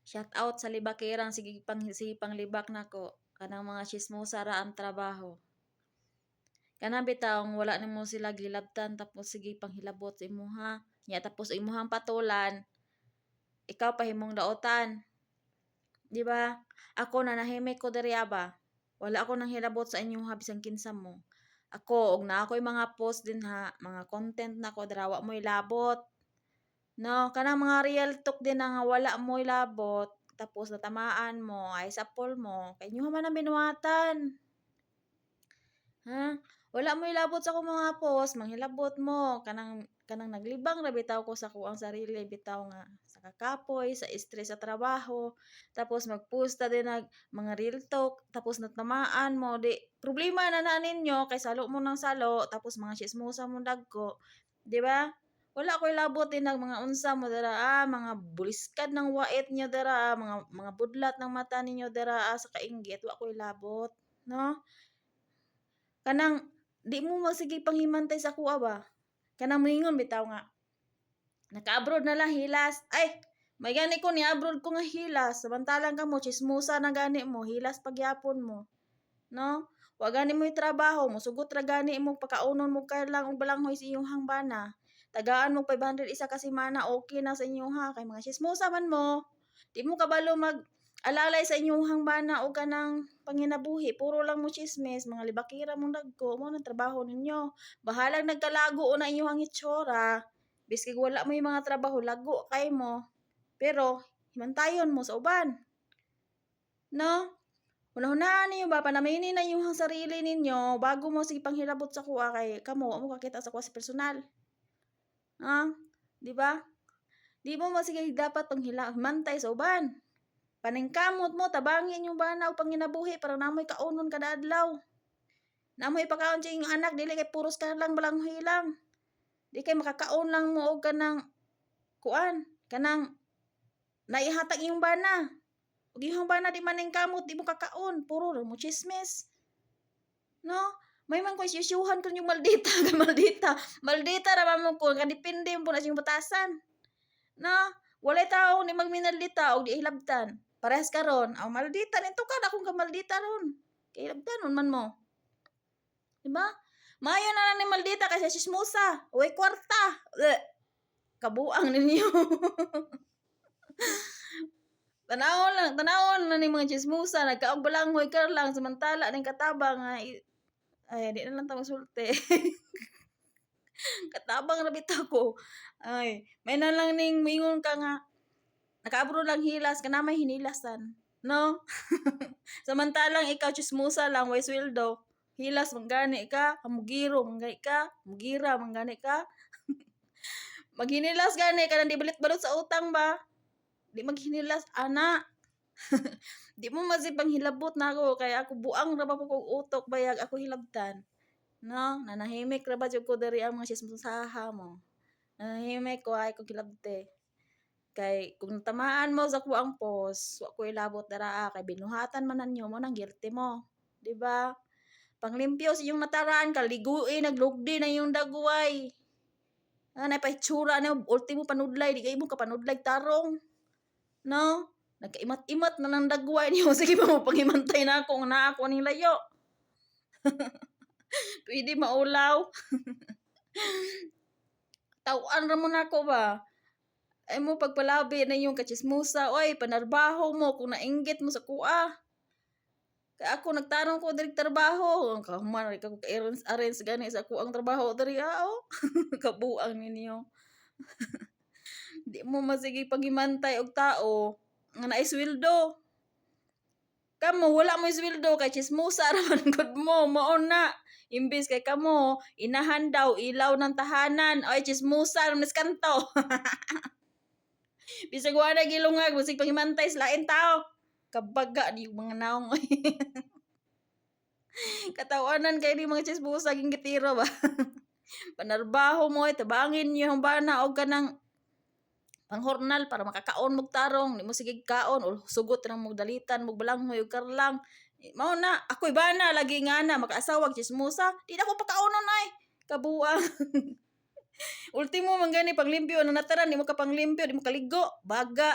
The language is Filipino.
Shout out sa libakirang sige panglibak nako. Kanang mga chismosa ra ang trabaho. Kanang bitawng wala nimo sila gilabtan tapos sige panghilabot sa imuha. Nya tapos imuhang patulan, ikaw pahimong daotan. Di ba? Ako nanahimik ko diri aba. Wala ako nang hilabot sa inyo ha bisan kinsa mo. Ako og na ako'y mga post din ha, mga content nako dirawa mo ilabot. No, kanang mga real talk din na nga wala mo ilabot tapos natamaan mo ay sapol mo kay inyo man ang binuhatan. Ha? Wala mo ilabot sa akong mga post, manghilabot mo kanang naglibang ra bitaw ko sa kuang sarili bitaw nga sa kakapoy, sa stress sa trabaho, tapos magpost ta din nag mga real talk, tapos natamaan mo di problema na ninyo kay salo mo ng salo tapos mga tsismosa mo dagko, di ba? Wala ko ilabot din nag mga unsa mo dira mga buliskad ng wait niyo dira mga budlat ng mata ninyo dira sa kainggit wa ko ilabot, no? Kanang di mo magsige panghimantay sa kuha ba? Kanang moingon bitaw nga naka-abroad na lang hilas. Ay, may gani ko ni abroad ko nga hilas. Samantalang ka mo chismosa na gani mo, hilas pagyapon mo. No? Wa gani mo trabaho mo, sugot ra gani mo pakaunon mo kay lang og balanghoy sa iyong hangbana. Tagaan mo 500 isa ka semana, okay na sa inyo ha kay mga chismosa man mo. Di mo kabalo mag alalay sa inyong hangbana o kanang panginabuhi, puro lang mo chismis, mga libakira mong dagko, mo nang trabaho ninyo. Bahalang nagkalago o na inyong itsura, biski wala mo yung mga trabaho, lago kay mo. Pero, himantayon mo sa uban. No? Hunahunaan ninyo ba, panaminin na yung sarili ninyo, bago mo sige panghilabot sa kuha kay kamo, mo kakita sa kuha sa personal. Ha? Di ba? Di mo sige dapat himantay sa uban. Paningkamot mo, tabangin yung bana o panginabuhi para namoy kaunon kada adlaw. Namoy ipakaon sa inyong anak, dili kay puros ka lang balanghoy lang. Di kay makakaon lang mo og kanang kuan, kanang naihatag yung bana. Og yung bana di maningkamot, di mo kakaon, puro mo chismis. No? May man ko isyusyuhan kun yung maldita, maldita. Maldita ra mo ko, kadipindi mo na siyang batasan. No? Walay tao ni magminaldita og di hilabtan. Parehas karon, maldita nito ka akong kamaldita ron. Kay hilabtanon man mo. Diba? Mayo na lang ni maldita kasi sismusa. Uy kwarta. Kabuang ninyo. Tanawon na ni mga chismusa, nagkaog balanghoy ka lang samantala ning katabang ay di na lang ta magsulti. Katabang ra bitaw ko. Ay, may na lang ning mingon ka nga nakaabro lang hilas kana may hinilasan. No? Samantalang ikaw chismosa lang way sweldo. Hilas manggani ka, hamugiro manggani ka, mugira manggani ka. Maghinilas gani ka nang di balit-balot sa utang ba? Di maghinilas ana. Di mo masipang hilabot na ako kay ako buang ra pa kog utok bayag ako hilabtan. No, nanahimik ra ba jud ko diri ang mga chismosaha mo. Nanahimik ko ay kog hilabte. Kay kung tamaan mo sa kuang post, wa ko ilabot dara kay binuhatan man nanyo mo nang guilty mo. Di ba? Panglimpyo sa iyong nataraan, kaliguin, naglugdi na iyong dagway. Nay pa itsura na ultimo panudlay, di kay mo ka panudlay tarong. No? Nagkaimat-imat na ng dagway niyo. Sige pa mo pangimantay na ako na ako ning layo. Pwede maulaw. Tawan ra mo na ako ba? Ay mo pagpalabi na yung kachismusa, oy, panarbaho mo kung nainggit mo sa kuha. Kaya ako nagtanong ko diri trabaho, kahuman ka ko arrange gani sa kuang trabaho diri kabuang ninyo. Di mo masige paghimantay og tao nga naay sweldo. Kamo wala mo sweldo kay chismosa ra man gud mo, mao na. Imbis kay kamo inahan daw ilaw ng tahanan, oy chismosa ra kanto. Bisag wala gilungag, bisag paghimantay sa lain tao. Kabaga di mga naong. Katawanan kay di mga chismosa ging gitira ba. Panarbaho mo tabangin niyo ang bana og kanang panghornal para makakaon mog tarong, di mo sige kaon o sugot ra mog dalitan mog balanghoy og karlang. Mao na ako'y bana lagi nga na makaasawa chismosa, di na ko pakaunon ay. Kabuang. Ultimo man gani paglimpyo na nataran di mo ka panglimpyo, di mo kaligo, baga.